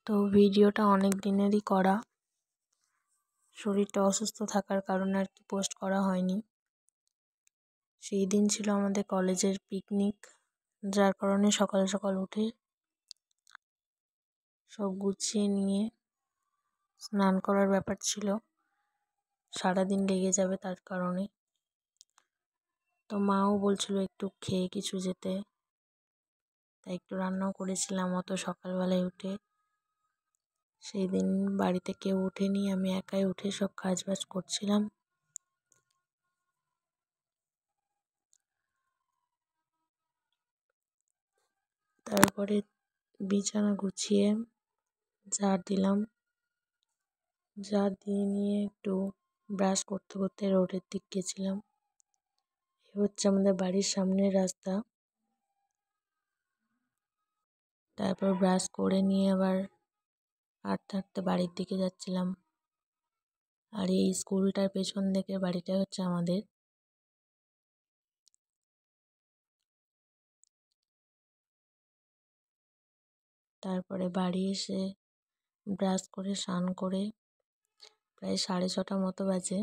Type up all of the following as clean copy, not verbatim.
তো ভিডিওটা অনেক দিনেরই করা, শরীরটা অসুস্থ থাকার কারণে আর কি পোস্ট করা হয়নি। সেই দিন ছিল আমাদের কলেজের পিকনিক, যার কারণে সকাল সকাল উঠে সব গুছিয়ে নিয়ে স্নান করার ব্যাপার ছিল, সারাদিন লেগে যাবে তার কারণে। তো মাও বলছিল একটু খেয়ে কিছু যেতে, তাই একটু রান্নাও করেছিলাম অত সকালবেলায় উঠে। সেই দিন বাড়িতে কেউ ওঠেনি, আমি একাই উঠে সব কাজবাজ করছিলাম। তারপরে বিছানা গুছিয়ে ঝাড় দিলাম, ঝাড় দিয়ে নিয়ে একটু ব্রাশ করতে করতে রোডের দিক গেছিলাম। এ হচ্ছে আমাদের বাড়ির সামনের রাস্তা। তারপর ব্রাশ করে নিয়ে আবার হাঁটতে হাঁটতে বাড়ির দিকে যাচ্ছিলাম। আর এই স্কুলটার পেছন দিকে বাড়িটা হচ্ছে আমাদের। তারপরে বাড়ি এসে ব্রাশ করে স্নান করে প্রায় 6:30 মতো বাজে।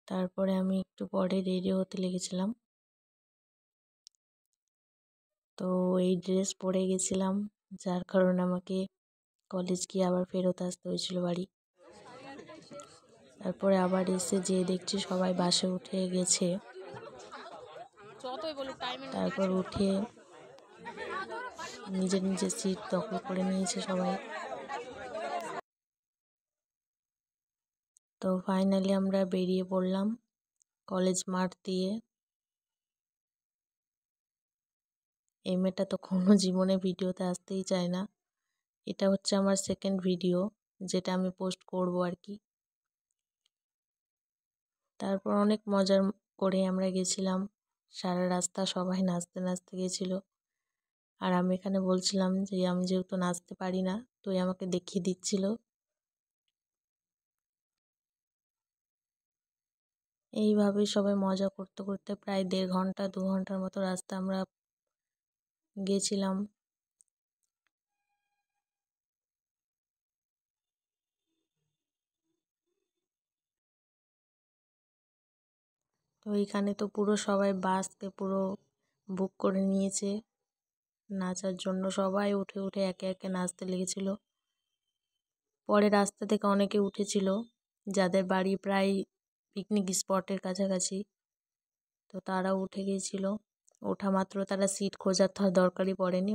তারপরে আমি একটু পরে রেডি হতে লেগেছিলাম। তো এই ড্রেস পরে গেছিলাম, যার কারণে আমাকে কলেজ গিয়ে আবার ফেরত আসতে হয়েছিল বাড়ি। তারপরে আবার এসে যেয়ে দেখছি সবাই বাসে উঠে গেছে। তারপর উঠে নিজের নিজের সিট দখল করে নিয়েছে সবাই। তো ফাইনালি আমরা বেরিয়ে পড়লাম কলেজ মাঠ দিয়ে। এই মেয়েটা তো কোনো জীবনে ভিডিওতে আসতেই চায় না। এটা হচ্ছে আমার সেকেন্ড ভিডিও, যেটা আমি পোস্ট করব আর কি। তারপর অনেক মজার করে আমরা গেছিলাম, সারা রাস্তা সবাই নাচতে নাচতে গেছিল। আর আমি এখানে বলছিলাম যে আমি যেহেতু নাচতে পারি না, তো আমাকে দেখিয়ে দিচ্ছিল। এইভাবেই সবাই মজা করতে করতে প্রায় 1.5 ঘন্টা 2 ঘন্টার মতো রাস্তা আমরা গেছিলাম। তো এইখানে তো পুরো সবাই বাসকে পুরো বুক করে নিয়েছে নাচার জন্য। সবাই উঠে উঠে একে একে নাচতে লেগেছিল। পরে রাস্তা থেকে অনেকে উঠেছিল যাদের বাড়ি প্রায় পিকনিক স্পটের কাছাকাছি, তো তারা উঠে গিয়েছিল। ওঠা মাত্র তারা সিট খোঁজার তো দরকারই পড়েনি,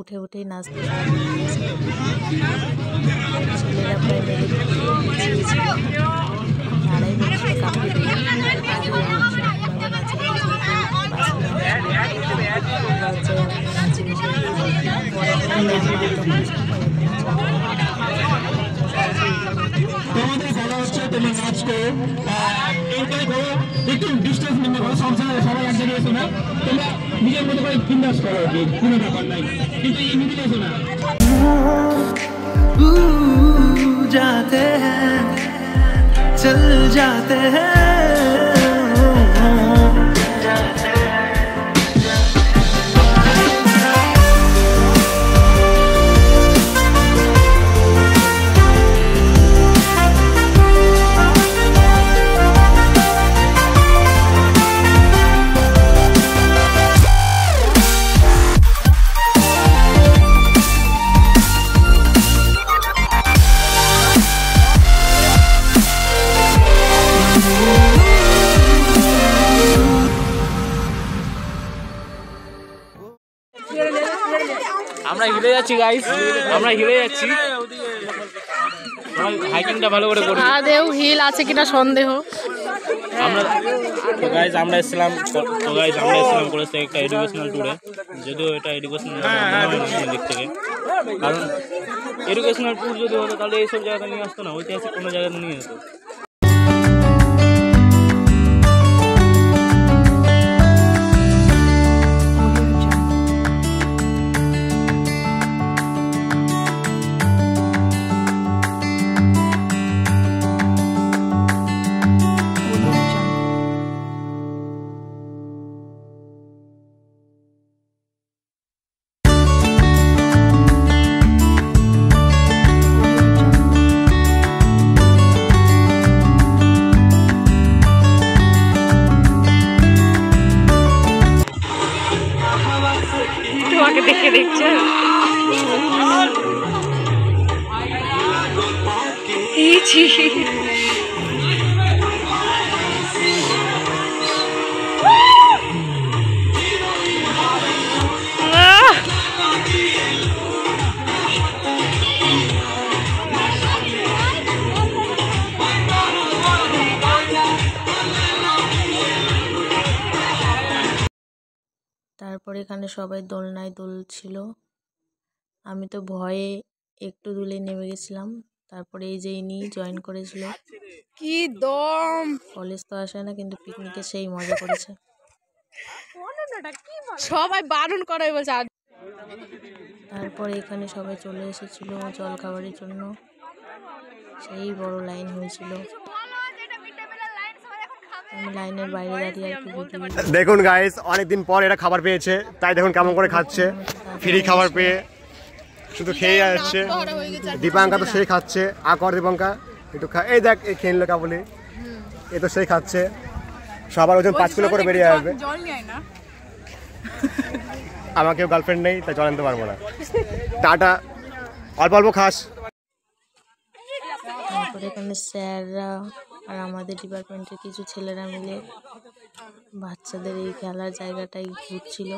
উঠে উঠেই নাচতে ছেলেরা প্রায় মেরে দিয়েছিল। তারাই বলছিল কাঁপিয়ে দিল, তোমাদের বলা হচ্ছে তোমরা নাচ করো, এইটাই করো, একটু ডিস্টেন্স মেনটেন করো, সবাই এক জায়গায় এসো না, তোমরা নিজের মতো করে বিন্দাস করো, কোনো ব্যাপার নাই, কিন্তু এই মিডিলে এসো না। जाते हैं चल जाते हैं আমরা হিলে যাচ্ছি গাইস, আমরা হিলে যাচ্ছি। হাইকিংটা ভালো করে করি। আদেও হিল আছে কিনা সন্দেহ। আমরা তো গাইস আমরা এসেছিলাম কলেজ থেকে একটা এডুকেশনাল ট্যুরে। যদিও এটা এডুকেশনাল দিক থেকে, কারণ এডুকেশনাল ট্যুর যদি হতো তাহলে এইসব জায়গাতে নিয়ে আসতো না, ঐতিহাসিক কোনো জায়গাতে নিয়ে যেত। কে দেখছো? তারপরে এখানে সবাই দোলনায় দুলছিল। আমি তো ভয়ে একটু দুলে নেমে গেছিলাম। তারপরে এই যে ইনি জয়েন করেছিল। কি দম! কলেজ তো আসে না, কিন্তু পিকনিকে সেই মজা করেছে। সবাই বারণ করে বলছে। তারপরে এখানে সবাই চলে এসেছিল জল খাবারের জন্য। সেই বড় লাইন হয়েছিল। আমি লাইনের বাইরে দাঁড়িয়ে আর কি ভিডিও। দেখুন গাইস, অনেকদিন পর এরা খাবার পেয়েছে, তাই দেখুন কেমন করে খাচ্ছে। ফ্রি খাবার পেয়ে শুধু খেয়ে যাচ্ছে। দীপাঙ্কা তো সেই খাচ্ছে। আকর দীপাঙ্কা একটু এই দেখ, এই খেয়ে নিল কাবলি, এ তো সেই খাচ্ছে। সবার ওজন 5 কিলো করে বেরিয়ে আসবে। আমাকেও গার্লফ্রেন্ড নেই, তাই জল আনতে পারবো না। টাটা, অল্প অল্প খাস। তারপরে এখানে স্যাররা আর আমাদের ডিপার্টমেন্টের কিছু ছেলেরা মিলে বাচ্চাদের এই খেলার জায়গাটাই ঘুরছিল।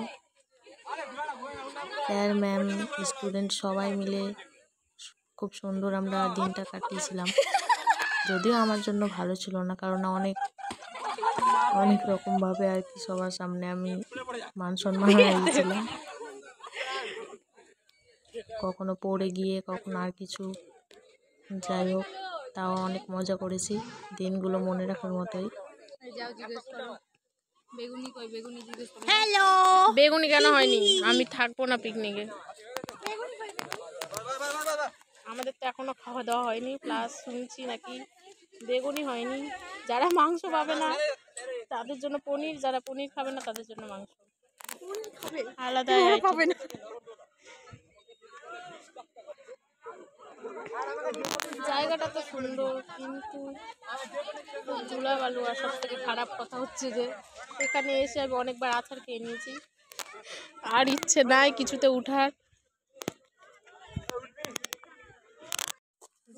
স্যার, ম্যাম, স্টুডেন্ট সবাই মিলে খুব সুন্দর আমরা দিনটা কাটিয়েছিলাম। যদিও আমার জন্য ভালো ছিল না, কারণ অনেক রকমভাবে আর কি সবার সামনে আমি মান সম্মান হারিয়েছিলাম। কখনো পড়ে গিয়ে, কখনো আর কিছু। যাই হোক, তাও অনেক মজা করেছি। দিনগুলো মনে রাখার মতোই। হ্যালো, বেগুনি কেন হয়নি? আমি থাকবো না পিকনিকে। আমাদের তো এখনো খাওয়া দাওয়া হয়নি, প্লাস শুনছি নাকি বেগুনি হয়নি। যারা মাংস পাবে না তাদের জন্য পনির, যারা পনির খাবে না তাদের জন্য মাংস আলাদা পাবে না। জায়গাটা তো সুন্দর, কিন্তু খুব ধুলাবালু। আর সব থেকে খারাপ কথা হচ্ছে যে এখানে এসে আমি অনেকবার আছাড় খেয়ে নিয়েছি। আর ইচ্ছে নাই কিছুতে উঠার।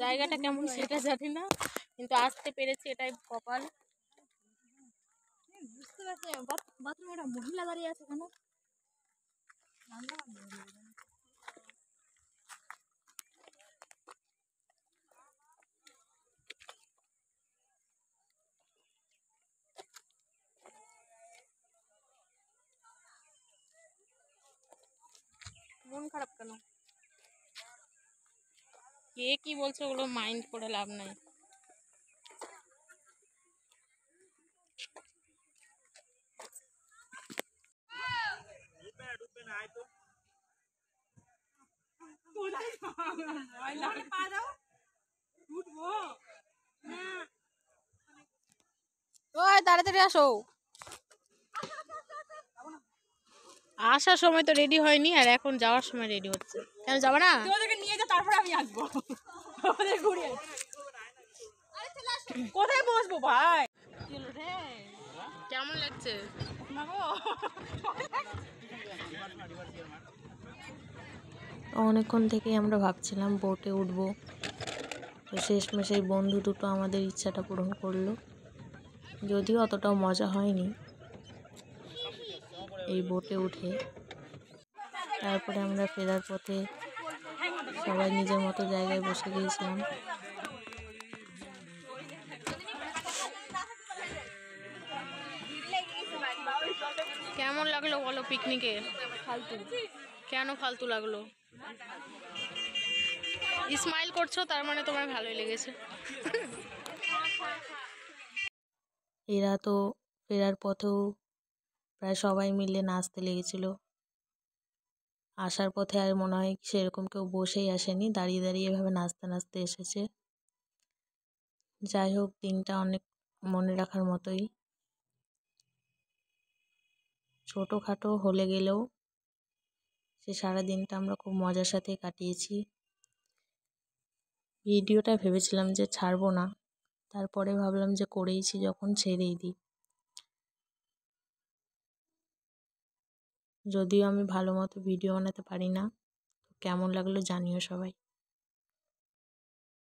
জায়গাটা কেমন সেটা জানি না, কিন্তু আসতে পেরেছি, এটাই কপাল। বুঝতে পারছি বাথরুমে একটা মহিলা দাঁড়িয়ে আছে কেন? মন খারাপ কেন? কে কি বলছে ওগুলো মাইন্ড করে লাভ নাই। ওই তাড়াতাড়ি আসো। আসার সময় তো রেডি হয়নি, আর এখন যাওয়ার সময় রেডি হচ্ছে। কেন যাবা না? তোদেরকে নিয়ে যা, তারপরে আমি আসবো। ওদের ঘুরিয়ে কোথায় বসবো ভাই? কেমন লাগছে? অনেকক্ষণ থেকেই আমরা ভাবছিলাম বোটে উঠবো, তো শেষমেশ এই বন্ধু দুটো আমাদের ইচ্ছাটা পূরণ করলো। যদিও অতটাও মজা হয়নি এই বোটে উঠে। তারপরে আমরা ফেরার পথে সবাই নিজের মতো জায়গায় বসে গিয়েছিলাম। কেমন লাগলো বলো পিকনিকে? ফালতু কেন? ফালতু লাগলো? স্মাইল করছো, তার মানে তোমার ভালোই লেগেছে। এরা তো ফেরার পথেও প্রায় সবাই মিলে নাচতে লেগেছিল। আসার পথে আর মনে হয় সেরকম কেউ বসেই আসেনি, দাঁড়িয়ে দাঁড়িয়ে এভাবে নাচতে নাচতে এসেছে। যাই হোক, দিনটা অনেক মনে রাখার মতোই। ছোটোখাটো হলে গেলেও সে সারা দিনটা আমরা খুব মজার সাথে কাটিয়েছি। ভিডিওটা ভেবেছিলাম যে ছাড়বো না, তারপরে ভাবলাম যে করেইছি যখন ছেড়েই দিই। যদিও আমি ভালো মতো ভিডিও বানাতে পারি না, কেমন লাগলো জানিও সবাই।